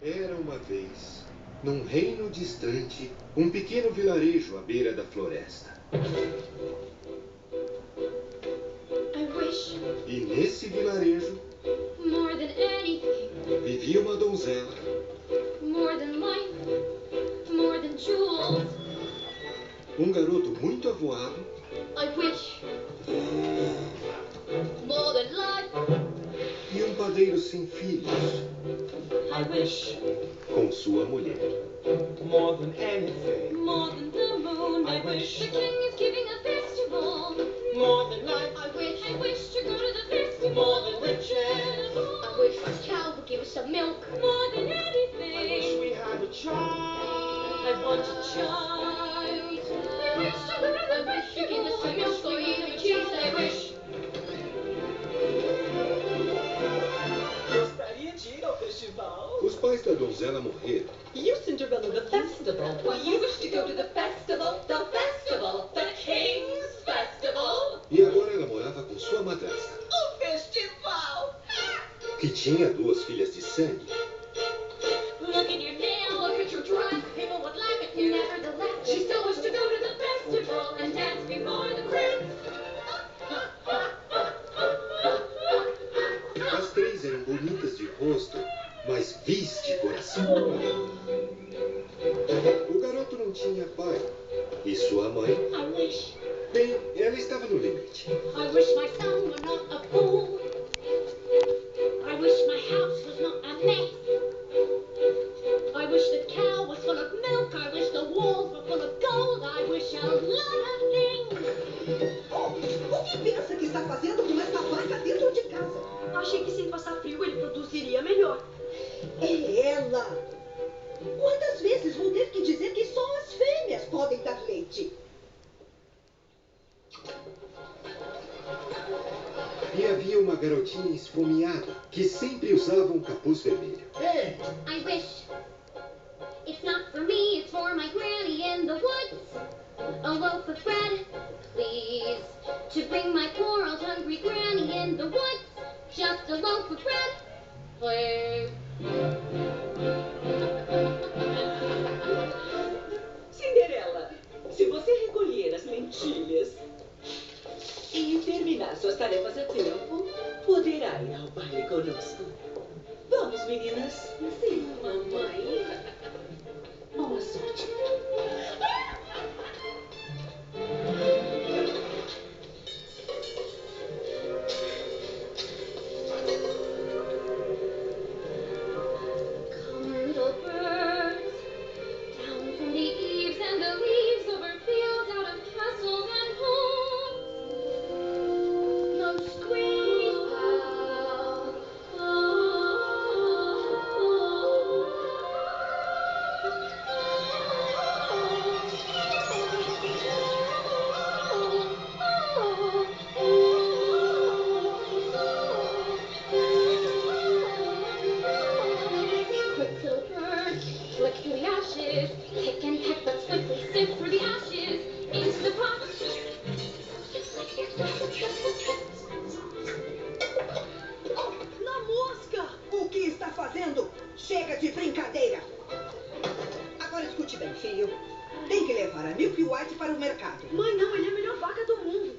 Era uma vez, num reino distante, um pequeno vilarejo à beira da floresta. I wish E nesse vilarejo more than anything, vivia uma donzela, more than life, more than jewels. um garoto muito avoado I wish more than life. e um padeiro sem filhos, I wish com sua mulher. more than anything, More than the moon. I wish. The king is giving a festival. more than life, I wish to go to the festival. more than riches. I wish this cow would give us some milk. More than anything. I wish we had a child. I want a child. I wish to go to the festival. Give us some milk or even cheese. I wish. Gostaria de ir ao festival. Os pais da donzela morreram You, Cinderella, the festival. Well, you wish to go to the festival, the King's Festival. e agora ela morava com sua madrasta, O festival. que tinha 2 filhas de sangue. Look at your nails. Look at your dress. People would laugh at you. Nevertheless, she still wished to go to the festival and dance before the prince. As 3 eram bonitas de rosto, mas vis de coração. O garoto não tinha pai. E sua mãe, I wish. bem, ela estava no limite. I wish my son were not a fool. I wish my house was not a mess. I wish the cow was full of milk. I wish the walls were full of gold. I wish a lot of things. O que pensa que está fazendo com essa vaca dentro de casa? Achei que sem passar frio ele produziria melhor. É ela. Quantas vezes vou ter que dizer que só as fêmeas podem dar leite? E havia uma garotinha esfomeada que sempre usava um capuz vermelho. Ei, I wish. It's not for me, it's for my granny in the woods. A loaf of bread, please, to bring my poor old hungry granny in the woods. Just a loaf of bread, please. Cinderela, se você recolher as lentilhas e terminar suas tarefas a tempo, poderá ir ao baile conosco. Vamos, meninas. Sim, mamãe. Boa sorte. Come, little birds, down from the eaves and the leaves over fields, out of castles and homes. No squeeze out. Quick little birds, flick through the ashes, pick and peck but swiftly sift through the ashes into the pot. Na mosca! O que está fazendo? Chega de brincadeira! Agora escute bem, filho. Tem que levar a Milky White para o mercado. Mãe, não, ele é a melhor vaca do mundo.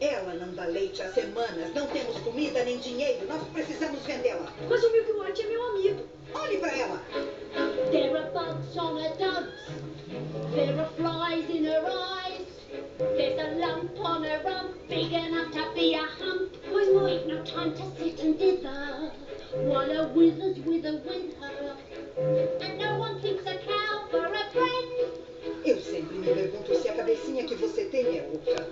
Ela não dá leite há semanas. Não temos comida nem dinheiro. Nós precisamos vendê-la. Mas o Milky White é meu amigo. Olhe para ela. There are bugs on her dugs, there are flies in her eyes, there's a lump on her rump, big enough to be a hump. Mas, mãe, Ain't no time to sit and dither, while a wither's wither with her, and no one keeps a cow for a friend. Eu sempre me pergunto se a cabecinha que você tem é oca.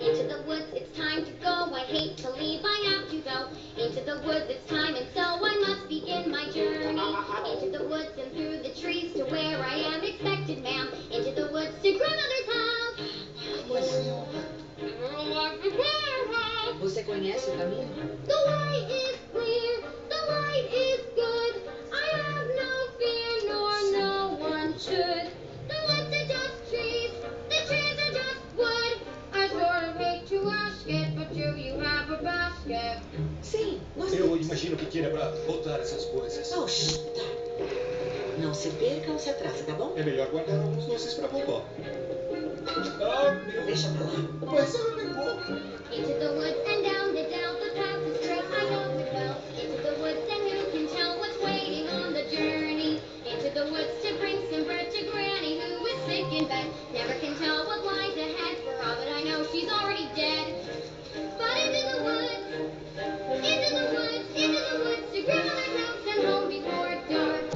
Into the woods, it's time to go. I hate to leave, I have to go. Into the woods, it's time, and so I must begin my journey. Into the woods and through the trees to where I am expected, ma'am. Into the woods to grandmother's house. Oi, senhora. Você conhece o caminho? The way is clear, the light is good. I have no fear, nor no one should. The woods are just trees, the trees are just wood. I sort of hate to ask it, but do you have a basket? Sim, nós Eu imagino que queira pra botar essas coisas. Oxe, tá. Não se perca ou se atrasa, tá bom? É melhor guardar alguns doces pra vovó. Ah, meu... Deixa pra lá. Mas ela levou. Into the woods and